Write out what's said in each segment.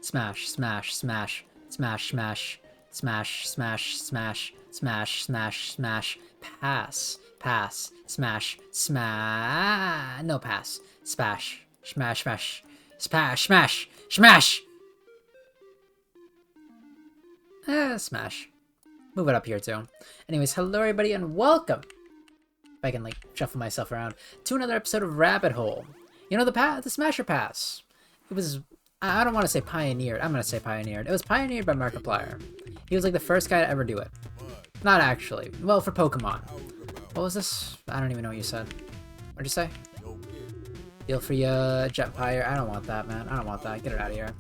Smash, smash, smash, smash, smash, smash, smash, smash, smash, smash, smash, pass, pass, smash, smash, no pass, smash, smash, smash, smash, smash, smash! Smash. Move it up here too. Anyways, hello everybody and welcome! If I can like shuffle myself around, to another episode of Rabbit Hole. You know, the Smasher Pass. It was, I don't want to say pioneered, I'm going to say pioneered. It was pioneered by Markiplier. He was like the first guy to ever do it. Not actually. Well, for Pokemon. What was this? I don't even know what you said. What'd you say? Feel free, Jetfire. I don't want that, man. I don't want that. Get it out of here.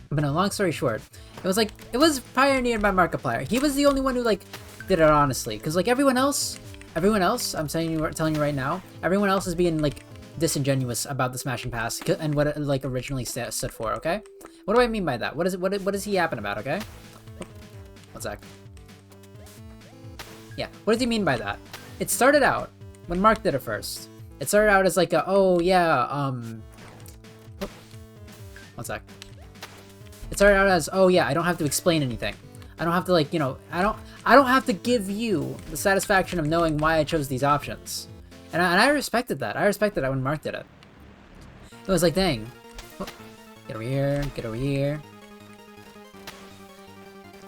But no, long story short, it was pioneered by Markiplier. He was the only one who like did it honestly, because like everyone else, I'm telling you right now, everyone else is being like disingenuous about the Smashing Pass and what it like originally stood for. Okay, what do I mean by that? What is he yapping about? Okay, one sec. Yeah, what does he mean by that? It started out when Mark did it first. It started out as like a, oh yeah, one sec. It started out as, oh yeah, I don't have to explain anything. I don't have to like, you know, I don't have to give you the satisfaction of knowing why I chose these options. And I respected that. I respected that when Mark did it. It was like, dang. Oh, get over here, get over here.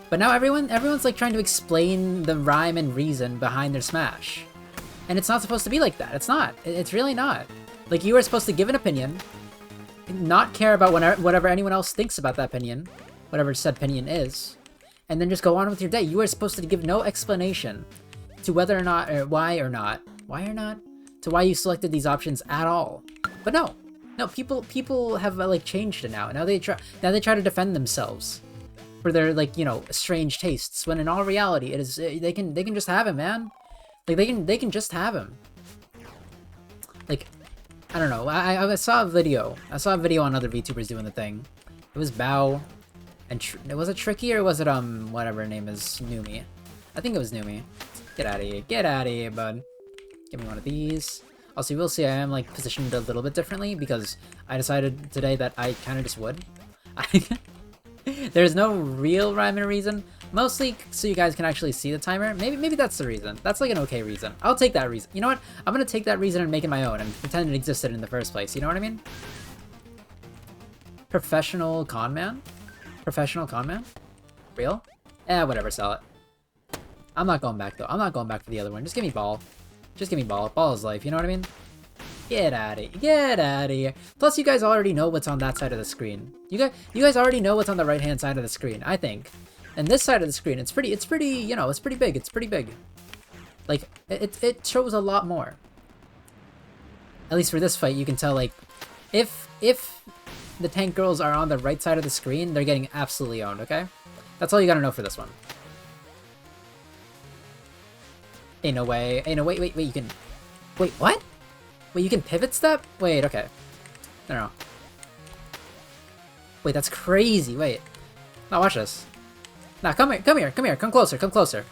But now everyone's like trying to explain the rhyme and reason behind their smash. And it's not supposed to be like that. It's not. It's really not. Like, you are supposed to give an opinion, not care about whatever anyone else thinks about that opinion, whatever said opinion is, and then just go on with your day. You are supposed to give no explanation to whether or not, or why or not, to why you selected these options at all. But no, people have like changed it now. Now they try to defend themselves for their like, you know, strange tastes. When in all reality, it is they can just have him, man. Like they can just have him. Like, I don't know. I saw a video. I saw a video on other VTubers doing the thing. It was Bao, and was it Tricky or was it whatever her name is, Numi? I think it was Numi. Get out of here! Get out of here, bud. Give me one of these. Also, you will see I am like positioned a little bit differently because I decided today that I kind of just would. There's no real rhyme and reason. Mostly so you guys can actually see the timer. Maybe that's the reason. That's like an okay reason. I'll take that reason. You know what? I'm gonna take that reason and make it my own and pretend it existed in the first place. You know what I mean? Professional con man? Professional con man? Real? Eh, whatever, sell it. I'm not going back though. I'm not going back for the other one. Just give me ball. Just give me ball. Ball is life, you know what I mean? Get out of here. Get out of here. Plus, you guys already know what's on that side of the screen. You guys already know what's on the right-hand side of the screen, I think. And this side of the screen, it's pretty, you know, it's pretty big. It's pretty big. Like, it shows a lot more. At least for this fight, you can tell, like, if the tank girls are on the right side of the screen, they're getting absolutely owned, okay? That's all you gotta know for this one. Ain't no way. Ain't no, wait, you can, wait, what? Wait, you can pivot step? Wait, okay. No. Wait, that's crazy. Wait. Now watch this. Nah, come here, come closer.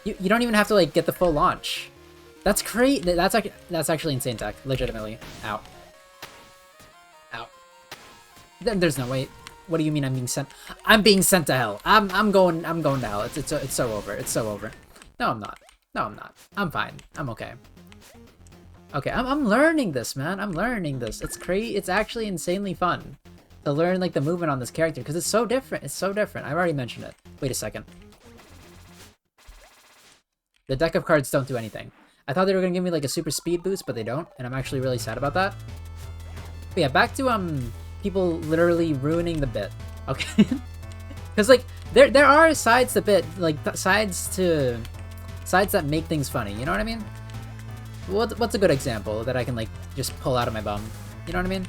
You don't even have to like get the full launch. That's crazy. That's actually insane tech, legitimately. Ow. There's no way. What do you mean I'm being sent? I'm being sent to hell. I'm going to hell. It's so over. It's so over. No, I'm not. I'm fine. I'm okay. Okay, I'm learning this, man. I'm learning this. It's crazy. It's actually insanely fun to learn like the movement on this character because it's so different. It's so different. I've already mentioned it. Wait a second. The deck of cards don't do anything. I thought they were gonna give me like a super speed boost, but they don't, and I'm actually really sad about that. But yeah, back to people literally ruining the bit. Okay, because like there are sides to bit, like sides that make things funny. You know what I mean? What's a good example that I can like just pull out of my bum? You know what I mean?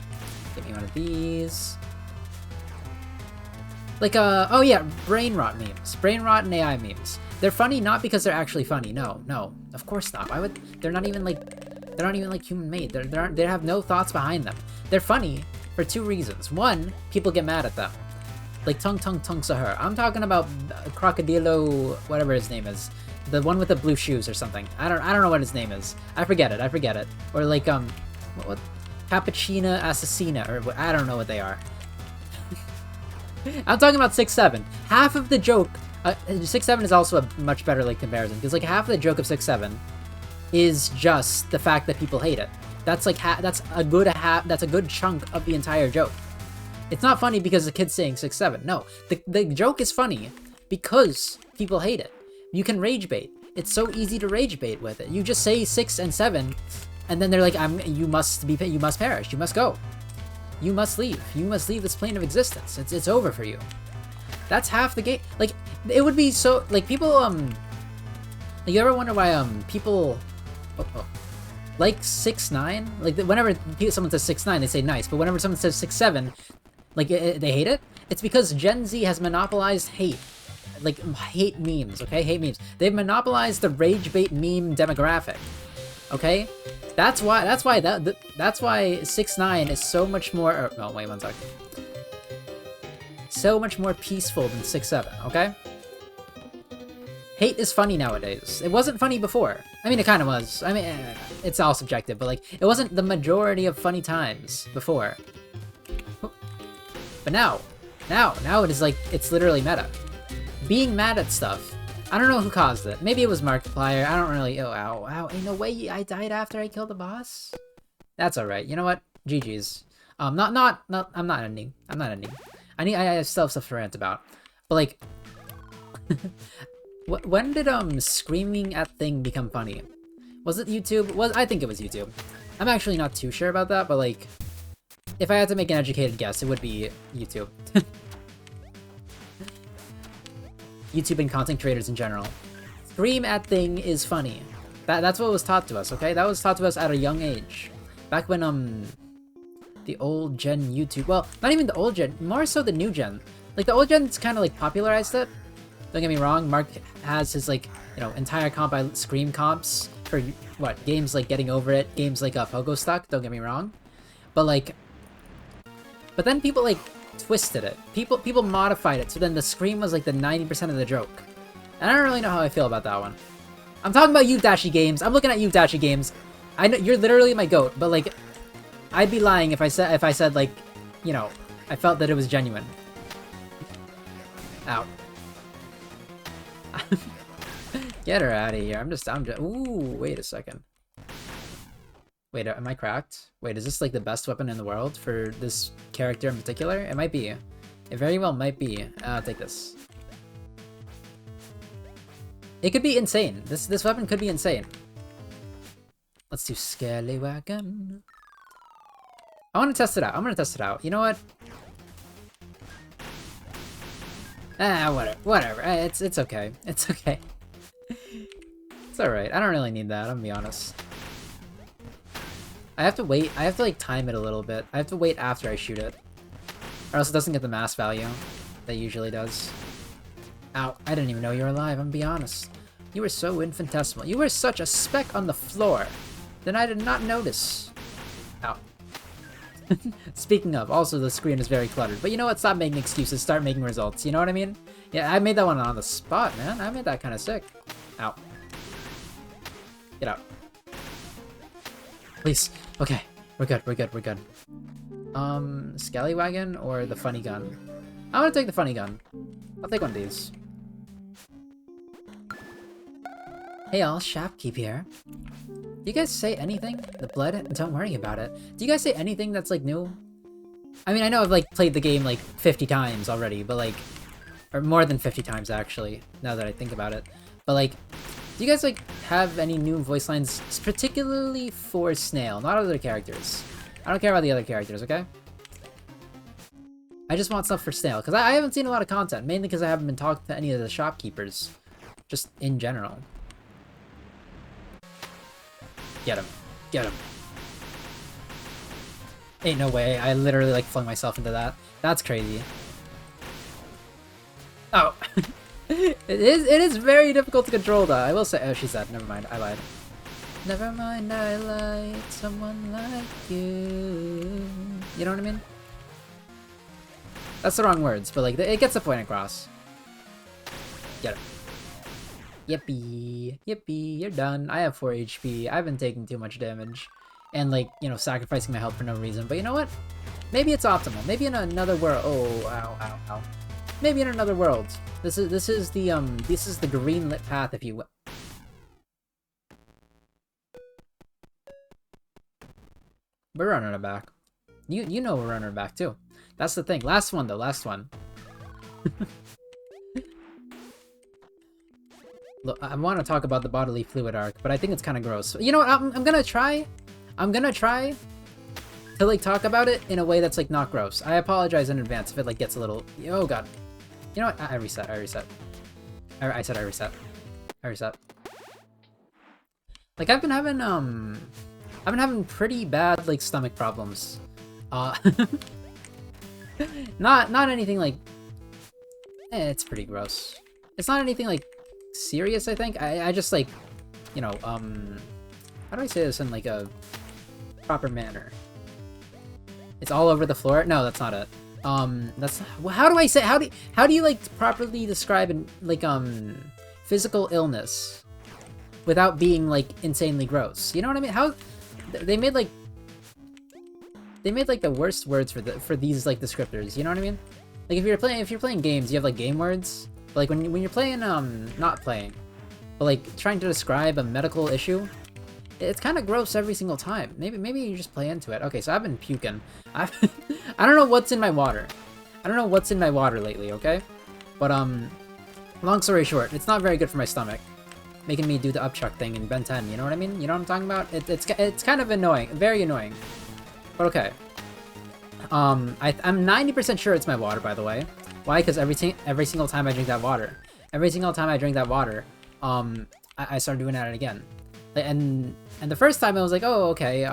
Give me one of these. Like oh yeah, brain rot memes, brain rot and AI memes. They're funny not because they're actually funny. No, of course not. Why would they're not even like human made. They have no thoughts behind them. They're funny for two reasons. One, people get mad at them. Like tung sahur. I'm talking about Crocodilo, whatever his name is. The one with the blue shoes or something. I don't know what his name is. I forget it. Or like what Cappuccina Assassina, or I don't know what they are. I'm talking about 6-7. Half of the joke, 6-7 is also a much better like comparison, because like half of the joke of 6-7 is just the fact that people hate it. That's like that's a good chunk of the entire joke. It's not funny because the kid's saying 6-7. No, the joke is funny because people hate it. You can rage bait. It's so easy to rage bait with it. You just say 6 and 7, and then they're like, you must perish. You must go. You must leave. You must leave this plane of existence. It's over for you. That's half the game. Like, it would be so, like, people, you ever wonder why, people, like 6-9? Like, whenever someone says 6-9, they say nice, but whenever someone says 6-7, like, they hate it? It's because Gen Z has monopolized hate. Like, hate memes, okay? Hate memes. They've monopolized the rage bait meme demographic, okay? That's why 6-9 is so much more, no, wait one second. So much more peaceful than 6-7, okay? Hate is funny nowadays. It wasn't funny before. I mean, it kind of was. I mean, it's all subjective, but like, it wasn't the majority of funny times before. But now it is like, it's literally meta. Being mad at stuff. I don't know who caused it. Maybe it was Markiplier. I don't really, oh, ow. Ain't no way I died after I killed the boss. That's alright. You know what? GG's. I'm not ending. I still have stuff to rant about. But like, when did screaming at thing become funny? Was it YouTube? I think it was YouTube. I'm actually not too sure about that, but like, if I had to make an educated guess, it would be YouTube. YouTube and content creators in general. Scream at thing is funny. That's what was taught to us, okay? That was taught to us at a young age. Back when the old gen YouTube, well, not even the old gen, more so the new gen. Like the old gen's kind of like popularized it. Don't get me wrong, Mark has his like, you know, entire comp by Scream comps for what, games like Getting Over It, games like Pogo Stuck, don't get me wrong. But like, but then people like twisted it. People modified it, so then the scream was like the 90% of the joke. And I don't really know how I feel about that one. I'm talking about you, Dashi Games. I'm looking at you, Dashi Games. I know you're literally my goat, but like, I'd be lying if I said like, you know, I felt that it was genuine. Ow. Get her out of here. I'm just. Ooh, wait a second. Wait, am I cracked? Wait, is this like the best weapon in the world for this character in particular? It might be. It very well might be. I'll take this. It could be insane. This weapon could be insane. Let's do Scallywagon. I want to test it out. I'm gonna test it out. You know what? Whatever. It's okay. It's okay. It's alright. I don't really need that, I'm gonna be honest. I have to wait. I have to like time it a little bit. I have to wait after I shoot it. Or else it doesn't get the mass value that it usually does. Ow, I didn't even know you were alive, I'm gonna be honest. You were so infinitesimal. You were such a speck on the floor. Then I did not notice. Ow. Speaking of, also the screen is very cluttered. But you know what? Stop making excuses. Start making results. You know what I mean? Yeah, I made that one on the spot, man. I made that kind of sick. Ow. Get out. Please. Okay. We're good. Scallywagon or the funny gun? I'm gonna take the funny gun. I'll take one of these. Hey all, Shopkeep here. Do you guys say anything? The blood? Don't worry about it. Do you guys say anything that's like new? I mean, I know I've like played the game like 50 times already, but like, or more than 50 times actually, now that I think about it. But like, do you guys like have any new voice lines, particularly for Snail, not other characters? I don't care about the other characters, okay? I just want stuff for Snail, because I haven't seen a lot of content, mainly because I haven't been talking to any of the shopkeepers, just in general. Get him. Get him. Ain't no way. I literally like flung myself into that. That's crazy. Oh. It is very difficult to control though. I will say, oh, she's dead. Never mind. I lied. Never mind, I lied. Someone like you. You know what I mean? That's the wrong words, but like, it gets the point across. Get him. Yippee. Yippee, you're done. I have 4 HP. I've been taking too much damage. and like, you know, sacrificing my health for no reason. But you know what? Maybe it's optimal. Maybe in another world. Oh, ow, ow, ow. Maybe in another world. This is the green lit path, if you will. We're running it back. You know we're running it back too. That's the thing. Last one though. Last one. Look, I want to talk about the bodily fluid arc, but I think it's kind of gross. You know what? I'm gonna try. I'm gonna try to like talk about it in a way that's like not gross. I apologize in advance if it like gets a little. Oh god. You know what? I reset. I reset. I said I reset. I reset. Like I've been having pretty bad like stomach problems. Not anything like. It's pretty gross. It's not anything like serious, I think. I just like, you know, how do I say this in like a proper manner? It's all over the floor. No, that's not it. That's how do I say, how do you like properly describe an like physical illness without being like insanely gross? You know what I mean? How they made like the worst words for these like descriptors. You know what I mean? Like if you're playing games, you have like game words. But, like when you're playing not playing, but like trying to describe a medical issue, it's kind of gross every single time. Maybe you just play into it. Okay, so I've been puking. I don't know what's in my water. I don't know what's in my water lately. Okay, but long story short, it's not very good for my stomach, making me do the upchuck thing in Ben 10. You know what I mean? You know what I'm talking about? It's kind of annoying, very annoying. But okay. I'm 90% sure it's my water, by the way. Why? Because every single time I drink that water, I started doing that again. And the first time I was like, oh, okay,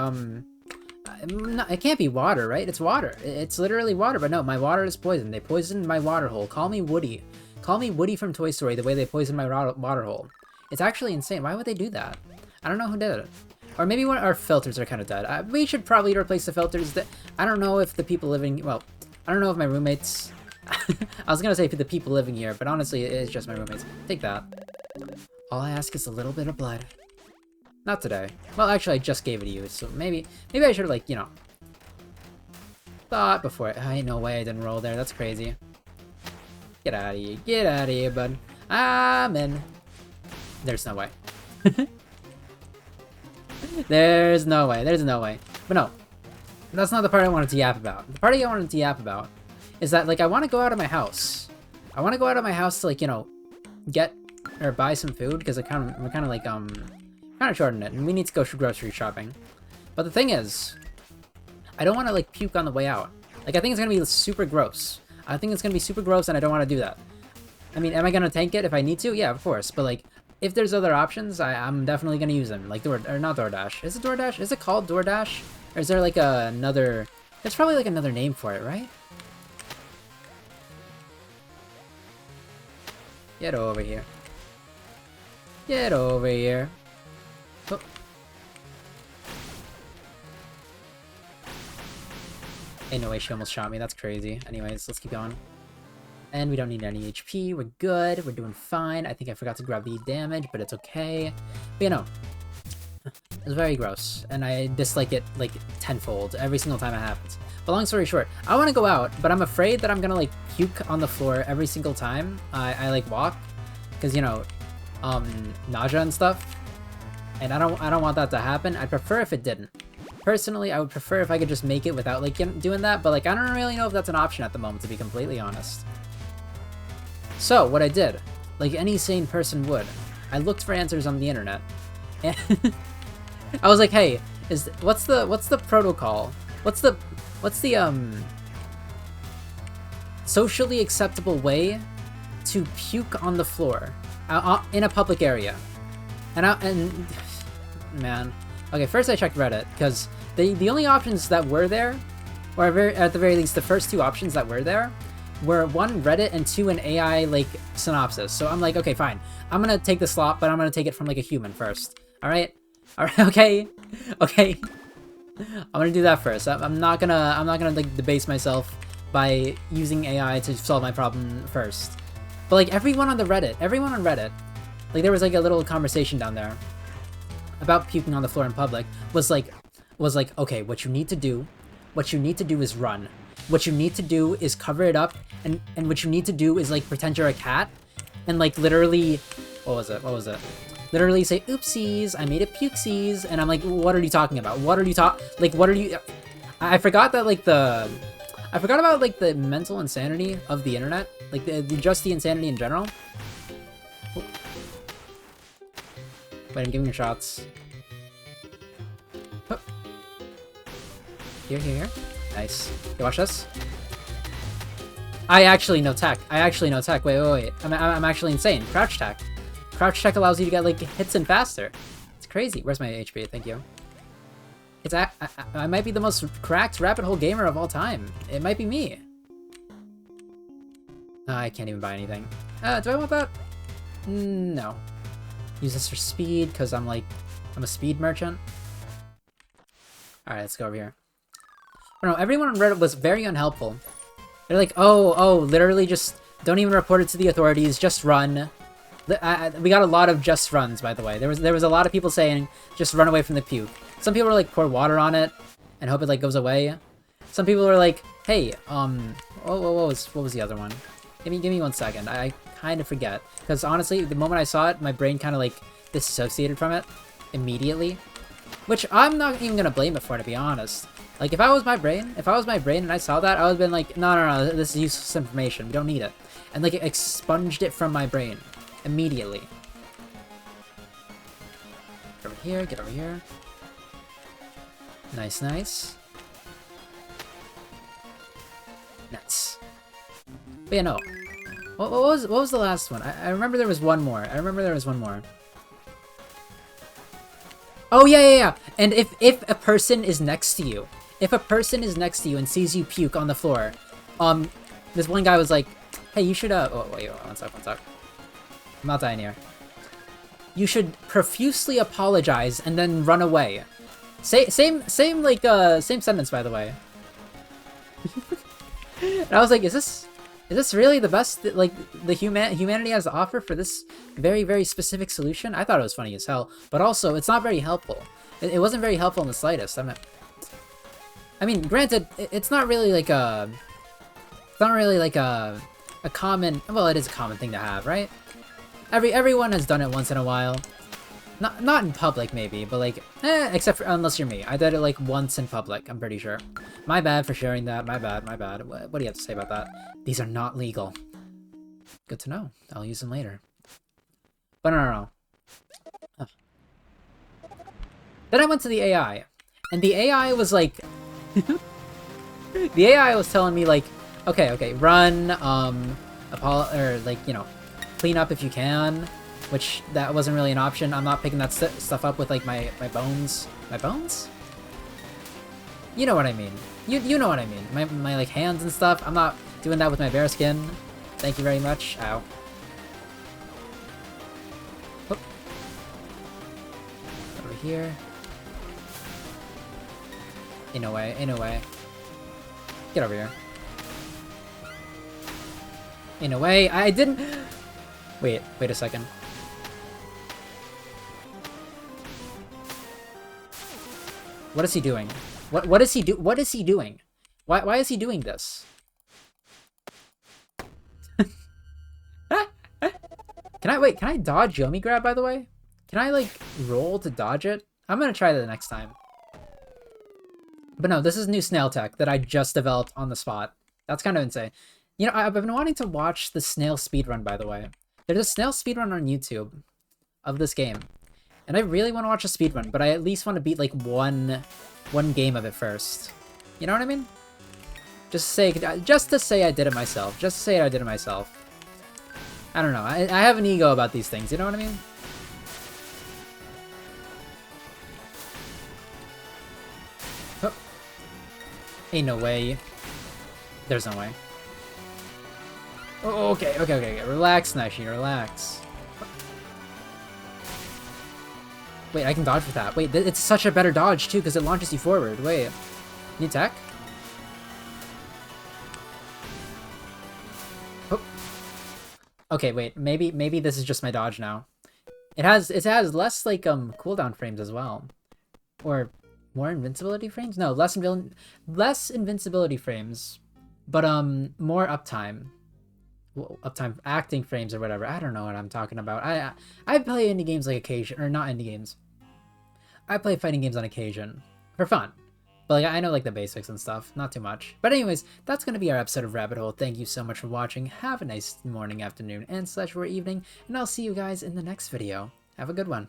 it can't be water, right? It's water. It's literally water. But no, my water is poisoned. They poisoned my water hole. Call me Woody. Call me Woody from Toy Story, the way they poisoned my water hole. It's actually insane. Why would they do that? I don't know who did it. Or maybe one of our filters are kind of dead. We should probably replace the filters. I don't know if the people living... Well, I don't know if my roommates... I was gonna say for the people living here, but honestly, it is just my roommates. Take that. All I ask is a little bit of blood. Not today. Well, actually, I just gave it to you, so maybe I should, like, you know... Thought before... Ain't no way I didn't roll there. That's crazy. Get out of here. Get out of here, bud. I'm in. There's no way. There's no way. There's no way. But no. That's not the part I wanted to yap about. The part I wanted to yap about is that, like, I want to go out of my house. I want to go out of my house to, like, you know, get or buy some food, because we're kind of like, kind of short on it, and we need to go grocery shopping. But the thing is, I don't want to, like, puke on the way out. Like, I think it's going to be super gross. I think it's going to be super gross, and I don't want to do that. I mean, am I going to tank it if I need to? Yeah, of course. But, like, if there's other options, I'm definitely going to use them. Like, not DoorDash. Is it DoorDash? Is it called DoorDash? Or is there, like, another... There's probably, like, another name for it, right? Get over here. Get over here. Oh. Ain't no way she almost shot me. That's crazy. Anyways, let's keep going. And we don't need any HP. We're good. We're doing fine. I think I forgot to grab the damage, but it's okay. But, you know, it's very gross. And I dislike it, like, tenfold every single time it happens. But long story short, I want to go out, but I'm afraid that I'm gonna, like, puke on the floor every single time I like, walk. Because, you know, nausea and stuff. And I don't want that to happen. I'd prefer if it didn't. Personally, I would prefer if I could just make it without, like, doing that. But, like, I don't really know if that's an option at the moment, to be completely honest. So, what I did, like any sane person would, I looked for answers on the internet. And I was like, hey, what's the protocol? What's the socially acceptable way to puke on the floor in a public area? And man, okay, first I checked Reddit, because the only options that were there, or at the very least the first two options that were there, were one, Reddit, and two, an AI, like, synopsis. So I'm like, okay, fine. I'm gonna take the slot, but I'm gonna take it from, like, a human first. Alright? Alright, okay. Okay. I'm gonna do that first. I'm not gonna, like, debase myself by using AI to solve my problem first. But, like, everyone on Reddit, like, there was, like, a little conversation down there about puking on the floor in public, was like, was like, okay, what you need to do is run. What you need to do is cover it up, and what you need to do is like pretend you're a cat, and like literally, what was it? Literally say, oopsies, I made it pukesies, and I'm like, what are you talking about? I forgot that like I forgot about like the mental insanity of the internet, like just the insanity in general. Oh. Wait, I'm giving you shots. Oh. Here. Nice. You watch this? I actually know tech. Wait. I'm actually insane. Crouch tech. Crouch tech allows you to get like hits in faster. It's crazy. Where's my HP? Thank you. I might be the most cracked rabbit hole gamer of all time. It might be me. I can't even buy anything. Do I want that? No. Use this for speed, because I'm a speed merchant. Alright, let's go over here. I don't know, everyone on Reddit was very unhelpful. They're like, oh, literally just don't even report it to the authorities, just run. We got a lot of just runs, by the way. There was a lot of people saying, just run away from the puke. Some people were like, pour water on it and hope it like goes away. Some people were like, hey, what was the other one? Give me 1 second. I kind of forget. Because honestly, the moment I saw it, my brain kind of like disassociated from it immediately. Which I'm not even gonna blame it for, to be honest. Like, if I was my brain and I saw that, I would have been like, no, this is useless information. We don't need it. And like, it expunged it from my brain immediately. Get over here. Nice. Nice. But yeah, no. What was the last one? I remember there was one more. Oh, yeah. And if a person is next to you, and sees you puke on the floor, this one guy was like, hey, you should, oh, wait, one sec. I'm not dying here. You should profusely apologize and then run away. Same sentence, by the way. And I was like, is this really the best, like, the humanity has to offer for this very, very specific solution? I thought it was funny as hell, but also, it's not very helpful. It wasn't very helpful in the slightest. I mean, granted, it's not really like a common, well, it is a common thing to have, right? Everyone has done it once in a while. Not in public, maybe, but like, except for, unless you're me. I did it like once in public, I'm pretty sure. My bad for sharing that, my bad. What do you have to say about that? These are not legal. Good to know. I'll use them later. But no. Huh. Then I went to the AI, and the AI was like, the AI was telling me like, okay, run, or like, you know, clean up if you can. Which, that wasn't really an option. I'm not picking that stuff up with, like, my bones. My bones? You know what I mean. You know what I mean. My like, hands and stuff. I'm not doing that with my bare skin. Thank you very much. Ow. Whoop. Over here. In a way. Get over here. In a way. I didn't... Wait a second. What is he doing? What is he doing? Why is he doing this? Can I dodge Yomi grab, by the way? Can I like roll to dodge it? I'm gonna try that next time. But no, this is new snail tech that I just developed on the spot. That's kind of insane. You know, I've been wanting to watch the snail speedrun, by the way. There's a snail speedrun on YouTube of this game. And I really want to watch a speedrun, but I at least want to beat like one game of it first. You know what I mean? Just to say I did it myself. I don't know. I have an ego about these things. You know what I mean? Oh. Ain't no way. There's no way. Oh, okay. Relax, Naishi, relax. Wait, I can dodge with that. Wait, it's such a better dodge, too, because it launches you forward. Wait. New tech? Oh. Okay, wait. Maybe this is just my dodge now. It has less, like, cooldown frames as well. Or More invincibility frames? No, less invincibility frames, but more uptime. Well, uptime acting frames or whatever. I don't know what I'm talking about. I play indie games like occasion, or not indie games. I play fighting games on occasion for fun. But like I know like the basics and stuff, not too much. But anyways, that's gonna be our episode of Rabbit Hole. Thank you so much for watching. Have a nice morning, afternoon, and/or evening, and I'll see you guys in the next video. Have a good one.